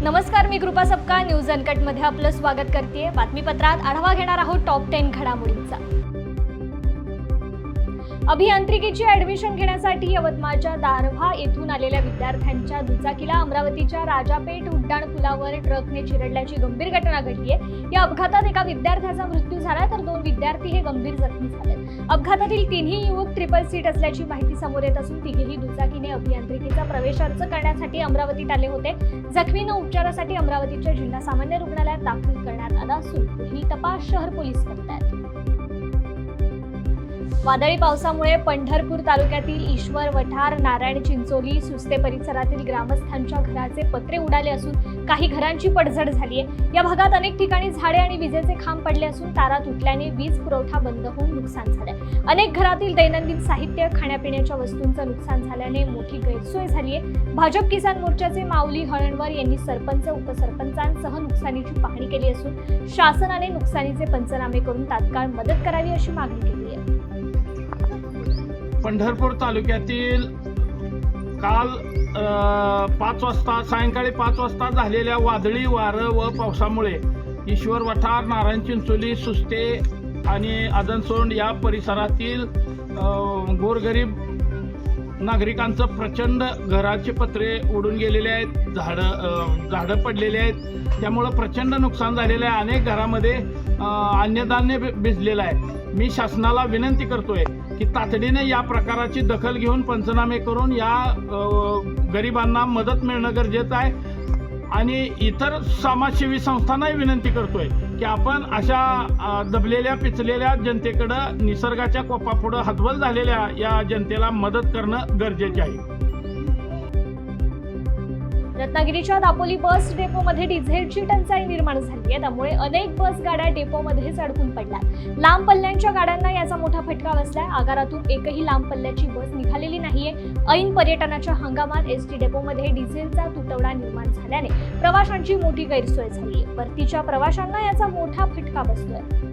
नमस्कार, मी कृपा Sapkal news uncut मध्ये आपलं स्वागत करते। बातमीपत्रात आढावा घेणार आहोत टॉप 10 घडामोडींचा। अभियांत्रिकीची ऍडमिशन घेण्यासाठी यवतमाळच्या दारव्हा येथून आलेल्या विद्यार्थ्यांच्या दुचाकीला अमरावतीच्या राजापेठ उड्डाण पुलावर ट्रकने चिरडल्याची गंभीर घटना घडली आहे। या अपघातात एका विद्यार्थ्याचा मृत्यू झाला तर 2 विद्यार्थी हे गंभीर जखमी झाले। अपघातातील 3ही युवक ट्रिपल सीट असल्याची माहिती समोर येत असून तिघेही दुचाकीने अभियांत्रिकीचा प्रवेश अर्ज करण्यासाठी अमरावतीत आले होते। जखमींना उपचारासाठी अमरावतीच्या जिल्हा सामान्य रुग्णालयात दाखल करण्यात आलं असून पुढील तपास शहर पोलीस करतात। वादळी पावसामुळे पंढरपूर तालुक्यातील ईश्वर वठार, नारायण चिंचोली, सुस्ते परिसरातील ग्रामस्थांच्या घराचे पत्रे उडाले असून काही घरांची पडझड झाली आहे। या भागात अनेक ठिकाणी झाडे आणि विजेचे खांब पडले असून तारा तुटल्याने वीज पुरवठा बंद होऊन नुकसान झाले। अनेक घरातील दैनंदिन साहित्य, खाण्यापिण्याच्या वस्तूंचं नुकसान झाल्याने मोठी गैरसोय झाली आहे। भाजप किसान मोर्चाचे माऊली हळणवर यांनी सरपंच, उपसरपंचांसह नुकसानीची पाहणी केली असून शासनाने नुकसानीचे पंचनामे करून तात्काळ मदत करावी अशी मागणी केली आहे। पंढरपूर तालुक्यातील काल सायंकाळी 5 वाजता झालेल्या वादळी वारं व पावसामुळे ईश्वर वठार, नारायण चिंचोली, सुस्ते आणि आदनसोंड या परिसरातील गोरगरीब नागरिकांचं प्रचंड घराचे पत्रे उडून गेलेले आहेत, झाडं पडलेले आहेत। त्यामुळं प्रचंड नुकसान झालेलं आहे। अनेक घरामध्ये अन्नधान्य भिजलेलं आहे। मी शासनाला विनंती करतोय की तातडीने या प्रकाराची दखल घेऊन पंचनामे करून या गरिबांना मदत मिळणं गरजेचं आहे। आणि इतर समाजसेवी संस्थांनाही विनंती करतोय की आपण अशा दबलेल्या पिचलेल्या जनतेकडं, निसर्गाच्या कोपापुढं हतबल झालेल्या या जनतेला मदत करणं गरजेचे आहे। रत्नागिरीच्या दापोली बस डेपोमध्ये डिझेलची टंचाई निर्माण झाली आहे। त्यामुळे अनेक बस गाड्या डेपोमध्येच अडकून पडल्या। लांब पल्ल्याच्या गाड्यांना याचा मोठा फटका बसलाय। आगारातून एकही लांब पल्ल्याची बस निघालेली नाहीये। ऐन पर्यटनाच्या हंगामात एसटी डेपोमध्ये डिझेलचा तुटवडा निर्माण झाल्याने प्रवाशांची मोठी गैरसोय झाली आहे। परतीच्या प्रवाशांना याचा मोठा फटका बसतोय।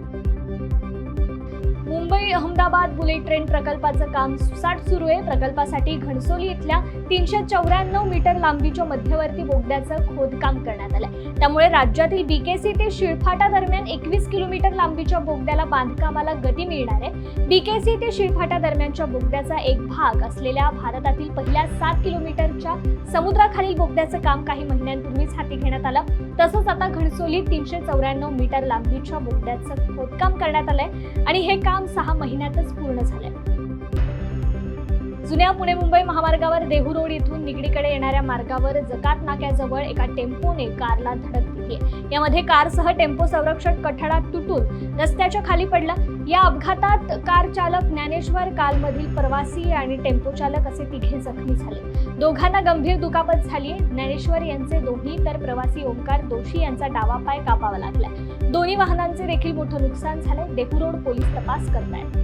मुंबई अहमदाबाद बुलेट ट्रेन प्रकल्पाचं काम सुसाट सुरू आहे। प्रकल्पासाठी घणसोली इथल्या 394 मीटर लांबीच्या मध्यवर्ती बोगद्याचं खोदकाम करण्यात आलंय। त्यामुळे राज्यातील बीकेसी ते शिळफाटा दरम्यान 21 किलोमीटर लांबीच्या बोगद्याला बांधकामाला गती मिळणार आहे। बीकेसी ते शिळफाटा दरम्यानच्या बोगद्याचा एक भाग असलेल्या भारतातील पहिल्या 7 किलोमीटरच्या समुद्राखालील बोगद्याचं काम काही महिन्यांपूर्वीच हाती घेण्यात आलं। तसंच आता घणसोलीत 394 मीटर लांबीच्या बोगद्याचं खोदकाम करण्यात आलंय आणि हे काम 6 महिन्यातच पूर्ण झालंय। जुन्या पुणे मुंबई महामार्गावर देहू रोड इथून निगडीकडे येणाऱ्या मार्गावर जकात नाक्याजवळ एका टेम्पोने कारला धडक दिली। यामध्ये कारसह टेम्पो संरक्षक कठडात तुटून रस्त्याच्या खाली पडला। या अपघातात कार चालक ज्ञानेश्वर, कारमधील प्रवासी आणि टेम्पो चालक असे 3 जखमी झाले। दोघांना गंभीर दुखापत झाली। ज्ञानेश्वर यांचे दोन्ही तर प्रवासी ओंकार दोशी यांचा डावा पाय कापावा लागलाय। दोन्ही वाहनांचे देखील मोठं नुकसान झालंय। देहू रोड पोलीस तपास करतायत।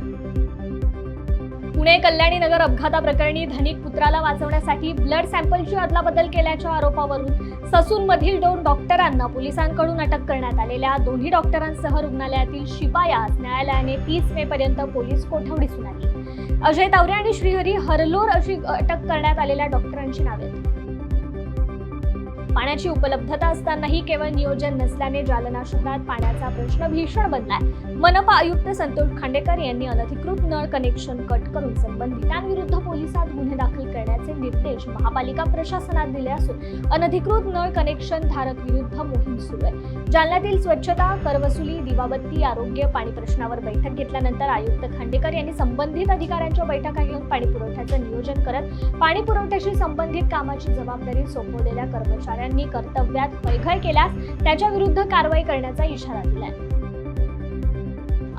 पुणे कल्याणी नगर अपघाताप्रकरणी धनिक पुत्राला वाचवण्यासाठी ब्लड सॅम्पलची अदलाबदल केल्याच्या आरोपावरून ससूनमधील 2 डॉक्टरांना पोलिसांकडून अटक करण्यात आलेल्या दोन्ही डॉक्टरांसह रुग्णालयातील शिपायास न्यायालयाने 30 मे पर्यंत पोलीस कोठडी सुनावली। अजय तावरे आणि श्रीहरी हरलोर अशी अटक करण्यात आलेल्या डॉक्टरांची नावे आहेत। पाण्याची उपलब्धता असतानाही केवळ नियोजन नसल्याने जालना शहरात पाण्याचा प्रश्न भीषण बनलाय। मनपा आयुक्त संतोष खांडेकर यांनी अनधिकृत नळ कनेक्शन कट करून संबंधितांविरुद्ध पोलिसात गुन्हे दाखल करण्याचे निर्देश महापालिका प्रशासनात दिले असून अनधिकृत नळ कनेक्शन धारक विरुद्ध मोहीम सुरू आहे। जालन्यातील स्वच्छता, करवसुली, दिवाबत्ती, आरोग्य, पाणी प्रश्नावर बैठक घेतल्यानंतर आयुक्त खांडेकर यांनी संबंधित अधिकाऱ्यांच्या बैठका घेऊन पाणी पुरवठ्याचं नियोजन करत पाणी पुरवठ्याशी संबंधित कामाची जबाबदारी सोपवलेल्या कर्मचाऱ्यांनी कर्तव्यात हयगय केल्यास त्याच्या विरुद्ध कारवाई करण्याचा इशारा दिलाय।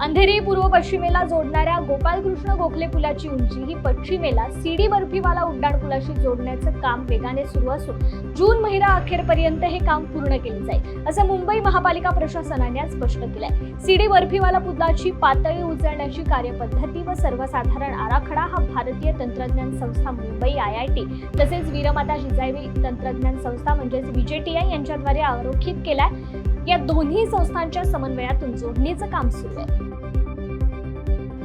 अंधेरी पूर्व पश्चिमेला जोडणाऱ्या गोपालकृष्ण गोखले पुलाची उंची ही पश्चिमेला सीडी बर्फीवाला उड्डाण पुलाशी जोडण्याचं काम वेगाने सुरू असून जून महिना अखेरपर्यंत हे काम पूर्ण केले जाईल असं मुंबई महापालिका प्रशासनाने स्पष्ट केलंय। सीडी बर्फीवाला पुलाची पातळी उचलण्याची कार्यपद्धती व सर्वसाधारण आराखडा हा भारतीय तंत्रज्ञान संस्था मुंबई IIT तसेच वीरमाता जिजाई तंत्रज्ञान संस्था म्हणजेच VJTI यांच्याद्वारे आरोखित केलाय। या दोन्ही संस्थांच्या समन्वयातून जोडणीचं काम सुरू आहे।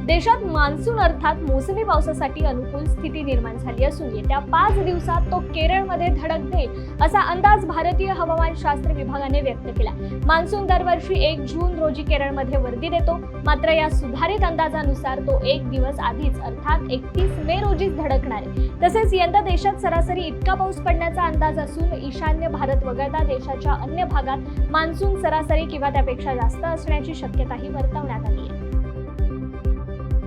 देशात मान्सून अर्थात मोसमी पावसासाठी अनुकूल स्थिती निर्माण झाली असून येत्या 5 दिवसात तो केरळमध्ये धडक देईल असा अंदाज भारतीय हवामानशास्त्र विभागाने व्यक्त केला. मान्सून दरवर्षी 1 जून रोजी केरळमध्ये वर्दी देतो, मात्र या सुधारित अंदाजानुसार तो 1 दिवस आधीच अर्थात 31 मे रोजीच धडकणार आहे. तसेच यंदा देशात सरासरी इतका पाऊस पडण्याचा अंदाज असून ईशान्य भारत वगळता देशाच्या अन्य भागात मान्सून सरासरी किंवा त्यापेक्षा जास्त असण्याची शक्यताही वर्तवण्यात आली आहे.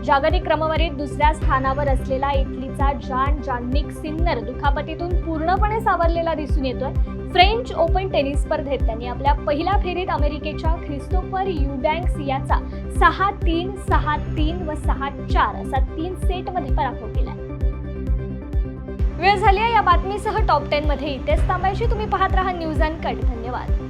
जागतिक क्रमवारीत दुसऱ्या स्थानावर असलेला इटलीचा जानिक सिन्नर दुखापतीतून पूर्णपणे सावरलेला दिसून येतोय. फ्रेंच ओपन टेनिस स्पर्धेत त्यांनी आपल्या पहिल्या फेरीत अमेरिकेच्या ख्रिस्तोफर युबँक्स याचा 6-3, 6-3 व 6-4 असा 3 सेटमध्ये पराभव केला. वेळ झाली आहे या बातमीसह टॉप 10 मध्ये इथेच थांबायची. तुम्ही पाहत राहा न्यूज अनकट. धन्यवाद.